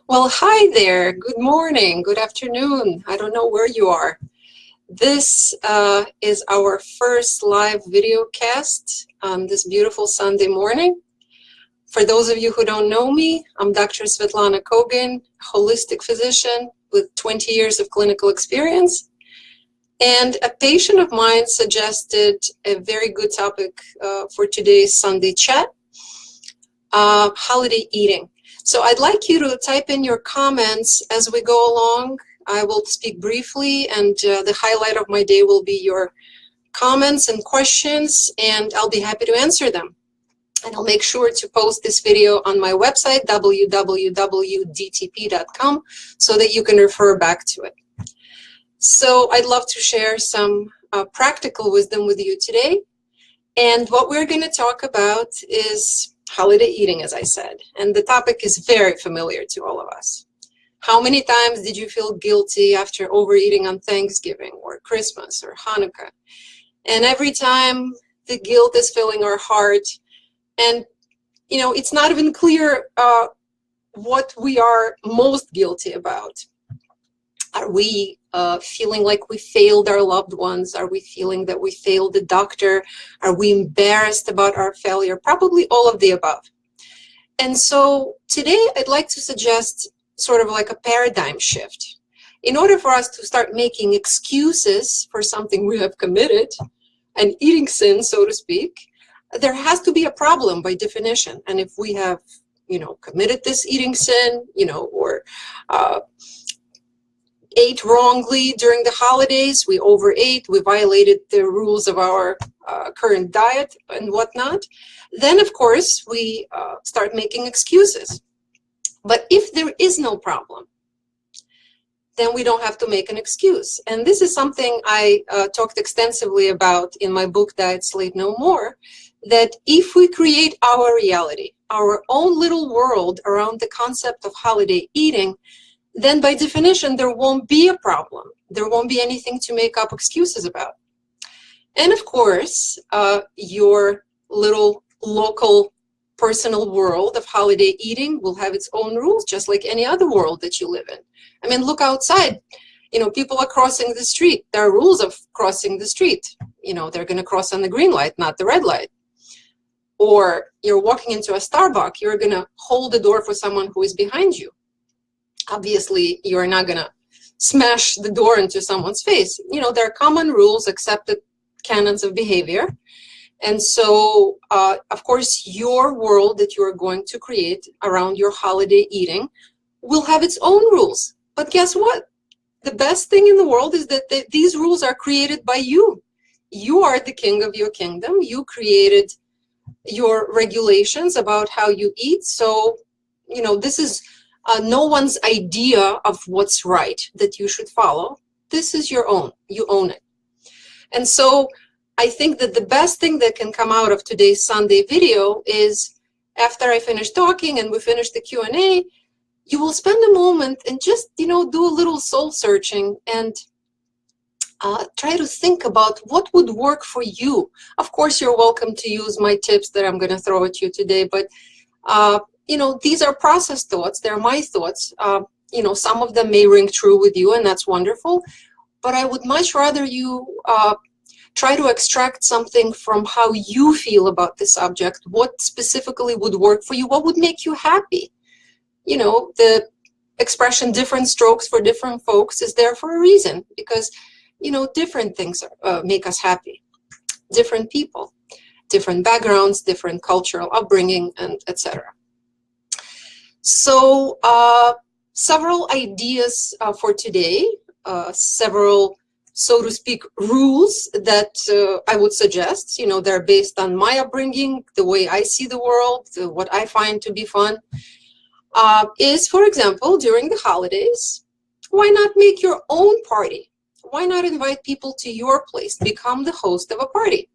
Well, hi there. Good morning, good afternoon. I don't know where you are. This is our first live video cast on this beautiful Sunday morning. For those of you who don't know me, I'm Dr. Svetlana Kogan, holistic physician with 20 years of clinical experience. And a patient of mine suggested a very good topic for today's Sunday chat, holiday eating. So I'd like you to type in your comments as we go along. I will speak briefly, and the highlight of my day will be your comments and questions, and I'll be happy to answer them. And I'll make sure to post this video on my website, www.dtp.com, so that you can refer back to it. So I'd love to share some practical wisdom with you today. And what we're going to talk about is holiday eating, as I said, and the topic is very familiar to all of us. How many times did you feel guilty after overeating on Thanksgiving or Christmas or Hanukkah? And every time the guilt is filling our heart, and you know, it's not even clear what we are most guilty about. Are we feeling like we failed our loved ones? Are we feeling that we failed the doctor? Are we embarrassed about our failure? Probably all of the above. And so today I'd like to suggest sort of like a paradigm shift. In order for us to start making excuses for something we have committed, an eating sin, so to speak, there has to be a problem by definition. And if we have, you know, committed this eating sin, you know, or ate wrongly during the holidays, we overate, we violated the rules of our current diet and whatnot, then of course we start making excuses. But if there is no problem, then we don't have to make an excuse. And this is something I talked extensively about in my book, Diet Slave No More, that if we create our reality, our own little world around the concept of holiday eating, then by definition, there won't be a problem. There won't be anything to make up excuses about. And of course, your little local personal world of holiday eating will have its own rules, just like any other world that you live in. I mean, look outside. You know, people are crossing the street. There are rules of crossing the street. You know, they're going to cross on the green light, not the red light. Or you're walking into a Starbucks, you're going to hold the door for someone who is behind you. Obviously, you're not going to smash the door into someone's face. You know, there are common rules, accepted canons of behavior. And so, of course, your world that you are going to create around your holiday eating will have its own rules. But guess what? The best thing in the world is that these rules are created by you. You are the king of your kingdom. You created your regulations about how you eat. So, you know, this is no one's idea of what's right that you should follow. This is your own. You own it. And so I think that the best thing that can come out of today's Sunday video is after I finish talking and we finish the Q&A, you will spend a moment and just, you know, do a little soul searching and try to think about what would work for you. Of course, you're welcome to use my tips that I'm going to throw at you today, but you know, these are processed thoughts. They're my thoughts. You know, some of them may ring true with you, and that's wonderful. But I would much rather you try to extract something from how you feel about the subject. What specifically would work for you? What would make you happy? You know, the expression different strokes for different folks is there for a reason, because, you know, different things make us happy. Different people, different backgrounds, different cultural upbringing, and etc. So several ideas for today, several, so to speak, rules that I would suggest. You know, they're based on my upbringing, the way I see the world, what I find to be fun, is, for example, during the holidays, why not make your own party? Why not invite people to your place? Become the host of a party.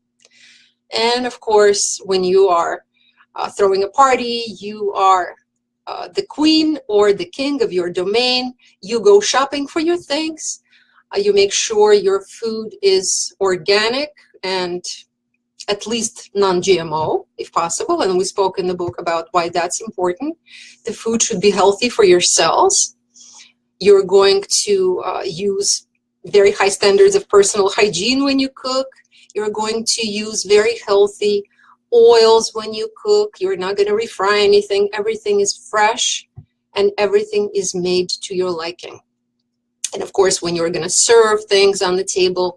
And of course, when you are throwing a party, you are the queen or the king of your domain. You go shopping for your things. You make sure your food is organic and at least non-GMO, if possible. And we spoke in the book about why that's important. The food should be healthy for your cells. You're going to use very high standards of personal hygiene when you cook. You're going to use very healthy oils when you cook. You're not going to refry anything. Everything is fresh and everything is made to your liking. And of course, when you're going to serve things on the table,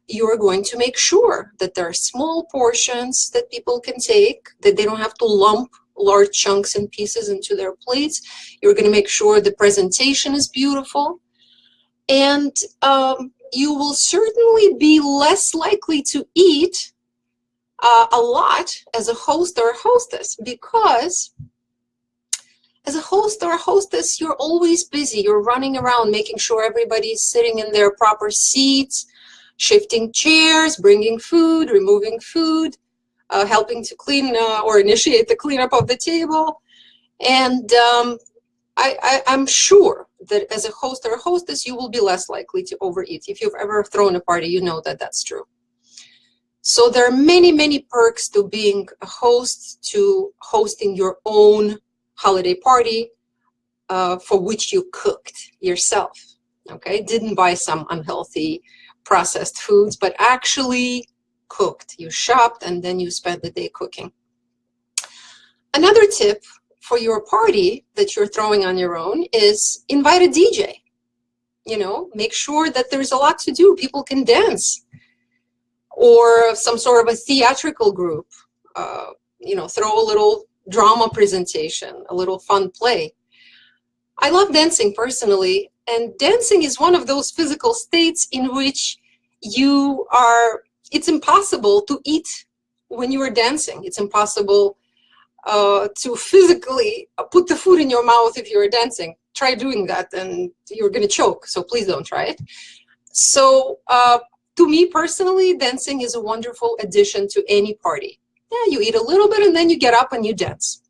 you're going to make sure that there are small portions that people can take, that they don't have to lump large chunks and pieces into their plates. You're going to make sure the presentation is beautiful. And you will certainly be less likely to eat a lot as a host or a hostess, because as a host or a hostess, you're always busy. You're running around making sure everybody's sitting in their proper seats, shifting chairs, bringing food, removing food, helping to clean or initiate the cleanup of the table. And I'm sure that as a host or a hostess, you will be less likely to overeat. If you've ever thrown a party, you know that that's true. So there are many, many perks to being a host, to hosting your own holiday party for which you cooked yourself. Okay, didn't buy some unhealthy processed foods, but actually cooked. You shopped and then you spent the day cooking. Another tip for your party that you're throwing on your own is invite a DJ. You know, make sure that there's a lot to do. People can dance, or some sort of a theatrical group. You know, throw a little drama presentation, a little fun play. I love dancing personally, and dancing is one of those physical states in which it's impossible to eat when you are dancing. It's impossible to physically put the food in your mouth if you're dancing. Try doing that and you're going to choke, so please don't try it. So to me personally, dancing is a wonderful addition to any party. Yeah, you eat a little bit and then you get up and you dance.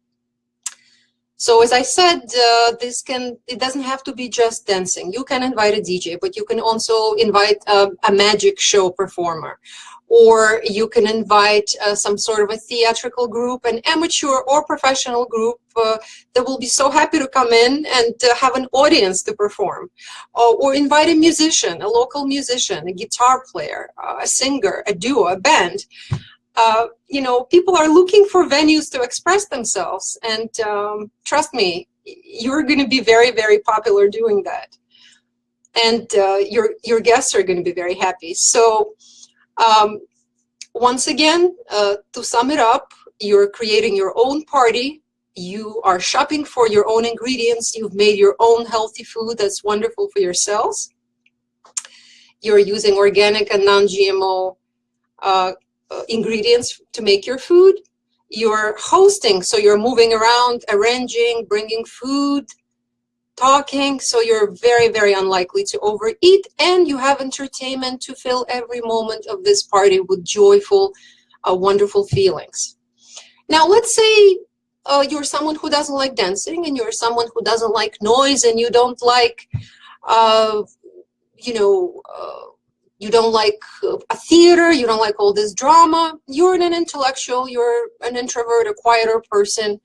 So as I said, it doesn't have to be just dancing. You can invite a DJ, but you can also invite a magic show performer, or you can invite some sort of a theatrical group, an amateur or professional group that will be so happy to come in and have an audience to perform, or invite a musician, a local musician, a guitar player, a singer, a duo, a band. You know, people are looking for venues to express themselves, and trust me, you're going to be very, very popular doing that, and your guests are going to be very happy. So once again, to sum it up, you're creating your own party. You are shopping for your own ingredients. You've made your own healthy food that's wonderful for your cells. You're using organic and non-GMO ingredients to make your food. You're hosting, so you're moving around, arranging, bringing food, talking, so you're very, very unlikely to overeat, and you have entertainment to fill every moment of this party with joyful, wonderful feelings. Now, let's say you're someone who doesn't like dancing, and you're someone who doesn't like noise, and you don't like, you don't like a theater, you don't like all this drama. You're an intellectual, you're an introvert, a quieter person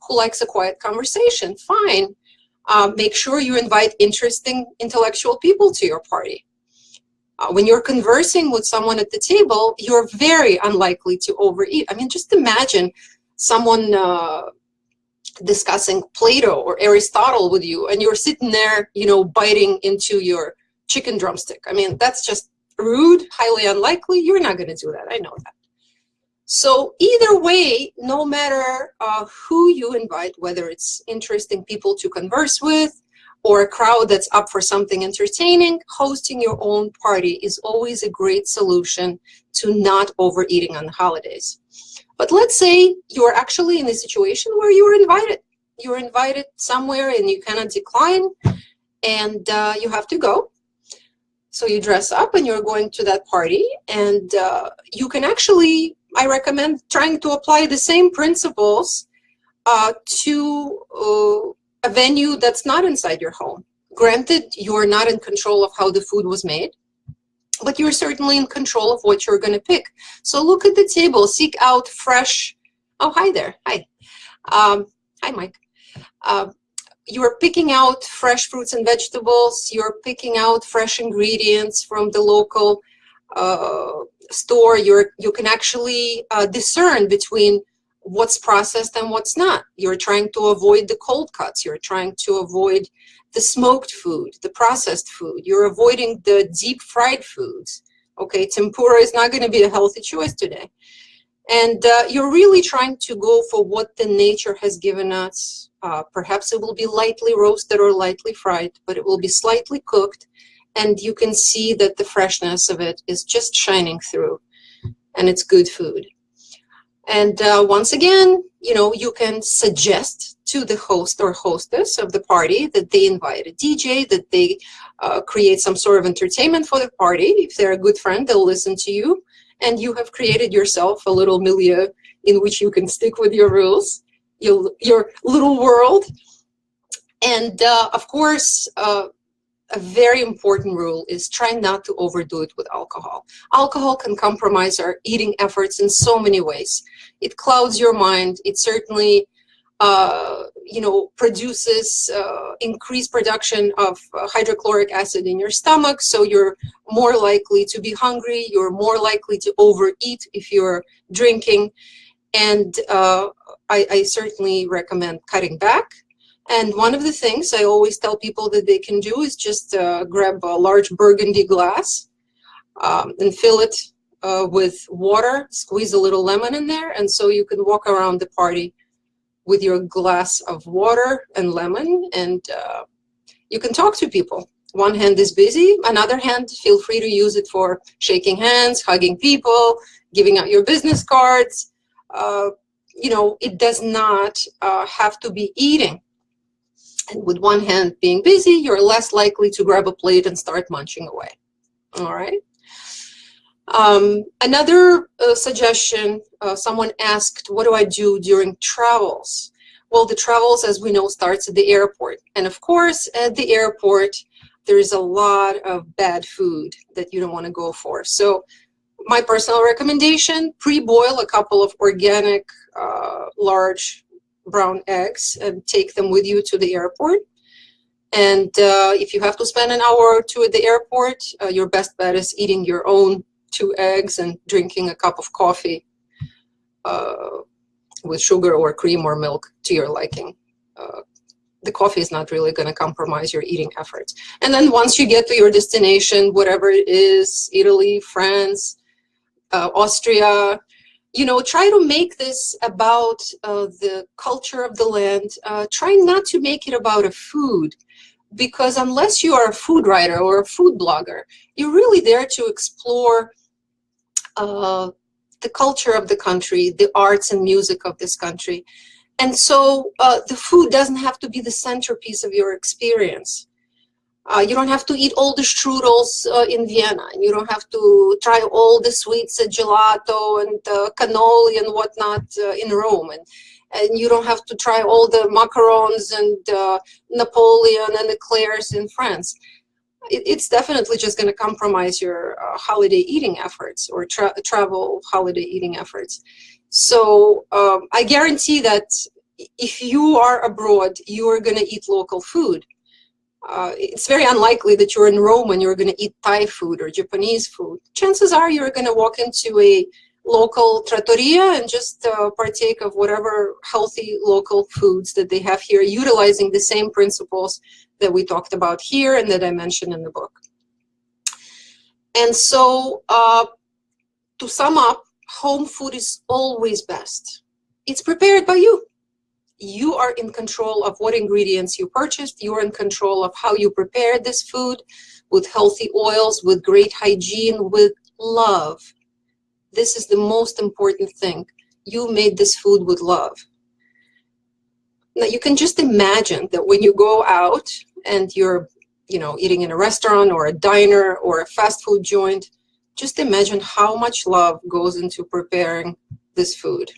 who likes a quiet conversation. Fine. Make sure you invite interesting intellectual people to your party. When you're conversing with someone at the table, you're very unlikely to overeat. I mean, just imagine someone discussing Plato or Aristotle with you, and you're sitting there, you know, biting into your chicken drumstick. I mean, that's just rude, highly unlikely. You're not going to do that. I know that. So either way, no matter who you invite, whether it's interesting people to converse with or a crowd that's up for something entertaining, hosting your own party is always a great solution to not overeating on the holidays. But let's say you're actually in a situation where you were invited. You're invited somewhere and you cannot decline, and you have to go. So you dress up and you're going to that party, and you can actually, I recommend trying to apply the same principles to a venue that's not inside your home. Granted, you're not in control of how the food was made. but you're certainly in control of what you're going to pick. So look at the table, seek out fresh. Oh, hi there. Hi. Hi, Mike. You're picking out fresh fruits and vegetables. You're picking out fresh ingredients from the local store. You can actually discern between what's processed and what's not. You're trying to avoid the cold cuts. You're trying to avoid the smoked food, the processed food. You're avoiding the deep fried foods. Okay, tempura is not going to be a healthy choice today. And you're really trying to go for what the nature has given us. Perhaps it will be lightly roasted or lightly fried, but it will be slightly cooked, and you can see that the freshness of it is just shining through, and it's good food. And once again, you know, you can suggest to the host or hostess of the party that they invite a DJ, that they create some sort of entertainment for the party. If they're a good friend, they'll listen to you, and you have created yourself a little milieu in which you can stick with your rules, your little world. And of course, a very important rule is try not to overdo it with alcohol. Alcohol can compromise our eating efforts in so many ways. It clouds your mind. It certainly, you know, produces increased production of hydrochloric acid in your stomach. So you're more likely to be hungry. You're more likely to overeat if you're drinking. And I certainly recommend cutting back. And one of the things I always tell people that they can do is just grab a large burgundy glass and fill it with water, squeeze a little lemon in there, and so you can walk around the party with your glass of water and lemon, and you can talk to people. One hand is busy, another hand, feel free to use it for shaking hands, hugging people, giving out your business cards. You know, it does not have to be eating. And with one hand being busy, you're less likely to grab a plate and start munching away. All right. Another suggestion, someone asked, what do I do during travels? Well, the travels, as we know, starts at the airport. And of course, at the airport, there is a lot of bad food that you don't want to go for. So my personal recommendation, pre-boil a couple of organic, large brown eggs and take them with you to the airport. And if you have to spend an hour or two at the airport, your best bet is eating your own 2 eggs and drinking a cup of coffee with sugar or cream or milk to your liking. The coffee is not really going to compromise your eating efforts. And then once you get to your destination, whatever it is, Italy, France, Austria, you know, try to make this about the culture of the land. Try not to make it about a food, because unless you are a food writer or a food blogger, you're really there to explore the culture of the country, the arts and music of this country. And so the food doesn't have to be the centerpiece of your experience. You don't have to eat all the strudels in Vienna, and you don't have to try all the sweets, gelato and cannoli and whatnot in Rome, and you don't have to try all the macarons and Napoleon and eclairs in France. It's definitely just going to compromise your holiday eating efforts or travel holiday eating efforts. So I guarantee that if you are abroad, you are going to eat local food. It's very unlikely that you're in Rome and you're going to eat Thai food or Japanese food. Chances are you're going to walk into a local trattoria and just partake of whatever healthy local foods that they have here, utilizing the same principles that we talked about here and that I mentioned in the book. And so to sum up, home food is always best. It's prepared by you. You are in control of what ingredients you purchased. You are in control of how you prepare this food with healthy oils, with great hygiene, with love. This is the most important thing. You made this food with love. Now you can just imagine that when you go out and you're, you know, eating in a restaurant or a diner or a fast food joint, just imagine how much love goes into preparing this food.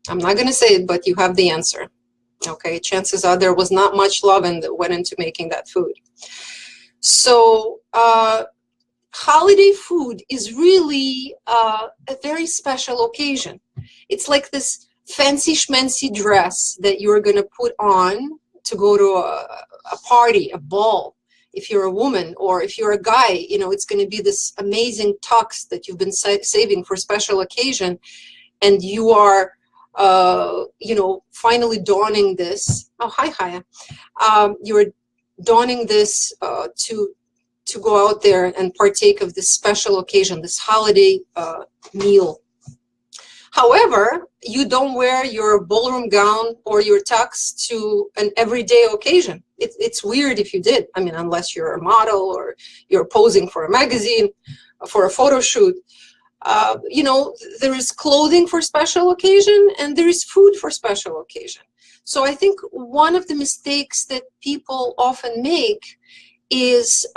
I'm not going to say it, but you have the answer. Okay, chances are there was not much love that went into making that food. So holiday food is really a very special occasion. It's like this fancy schmancy dress that you're going to put on to go to a party, a ball. If you're a woman, or if you're a guy, you know, it's going to be this amazing tux that you've been saving for special occasion, and you are, you know, finally donning this. Oh, hi, Haya. You're donning this to go out there and partake of this special occasion, this holiday meal. However, you don't wear your ballroom gown or your tux to an everyday occasion. It's weird if you did. I mean, unless you're a model or you're posing for a magazine, for a photo shoot. You know, there is clothing for special occasion and there is food for special occasion. So I think one of the mistakes that people often make is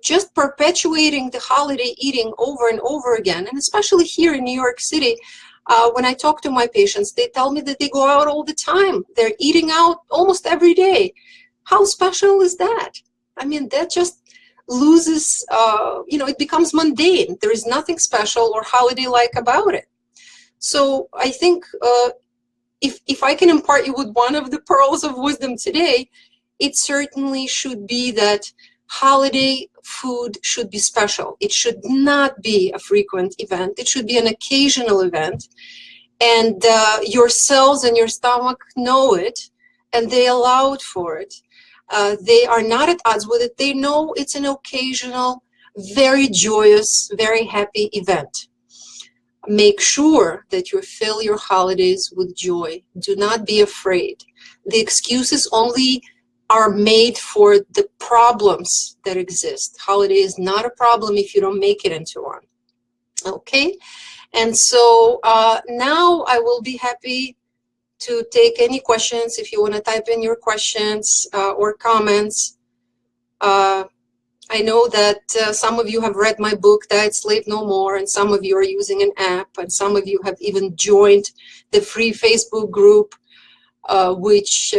just perpetuating the holiday eating over and over again. And especially here in New York City, when I talk to my patients, they tell me that they go out all the time. They're eating out almost every day. How special is that? I mean, that just loses, you know, it becomes mundane. There is nothing special or holiday-like about it. So I think if I can impart you with one of the pearls of wisdom today, it certainly should be that holiday food should be special. It should not be a frequent event. It should be an occasional event. And your cells and your stomach know it, and they allow it for it. They are not at odds with it. They know it's an occasional, very joyous, very happy event. Make sure that you fill your holidays with joy. Do not be afraid. The excuses only are made for the problems that exist. Holiday is not a problem if you don't make it into one. Okay? And so now I will be happy to take any questions. If you want to type in your questions or comments. I know that some of you have read my book, Diet Slave No More, and some of you are using an app, and some of you have even joined the free Facebook group, which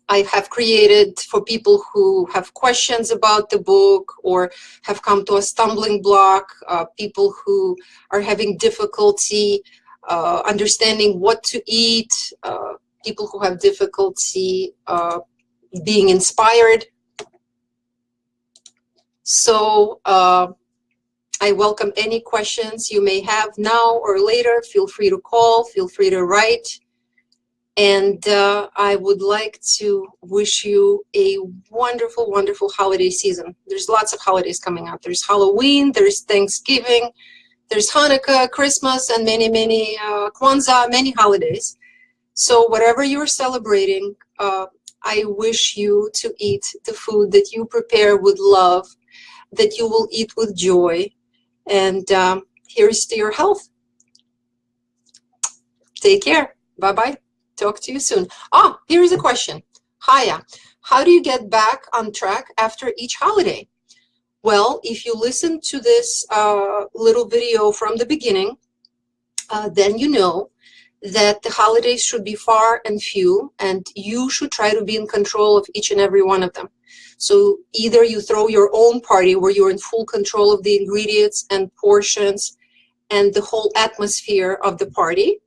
I have created for people who have questions about the book or have come to a stumbling block, people who are having difficulty understanding what to eat, people who have difficulty being inspired. So I welcome any questions you may have now or later. Feel free to call, feel free to write. And I would like to wish you a wonderful, wonderful holiday season. There's lots of holidays coming up. There's Halloween, there's Thanksgiving, there's Hanukkah, Christmas, and many, many Kwanzaa, many holidays. So whatever you're celebrating, I wish you to eat the food that you prepare with love, that you will eat with joy. And here's to your health. Take care. Bye-bye. Talk to you soon. Ah, here's a question. Hiya. How do you get back on track after each holiday? Well, if you listen to this little video from the beginning, then you know that the holidays should be far and few, and you should try to be in control of each and every one of them. So either you throw your own party where you're in full control of the ingredients and portions and the whole atmosphere of the party,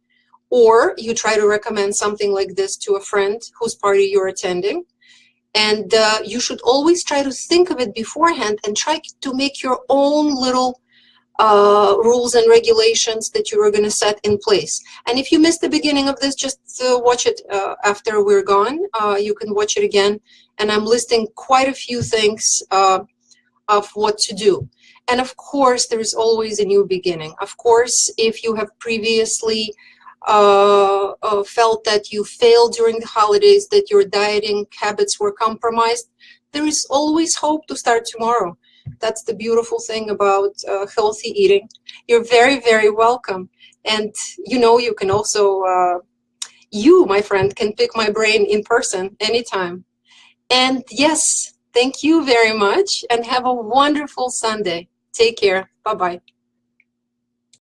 or you try to recommend something like this to a friend whose party you're attending. And you should always try to think of it beforehand and try to make your own little rules and regulations that you are going to set in place. And if you missed the beginning of this, just watch it after we're gone. You can watch it again. And I'm listing quite a few things of what to do. And of course, there's always a new beginning. Of course, if you have previously felt that you failed during the holidays, that your dieting habits were compromised, there is always hope to start tomorrow. That's the beautiful thing about healthy eating. You're very, very welcome. And you know, you can also, you, my friend, can pick my brain in person anytime. And yes, thank you very much and have a wonderful Sunday. Take care. Bye-bye.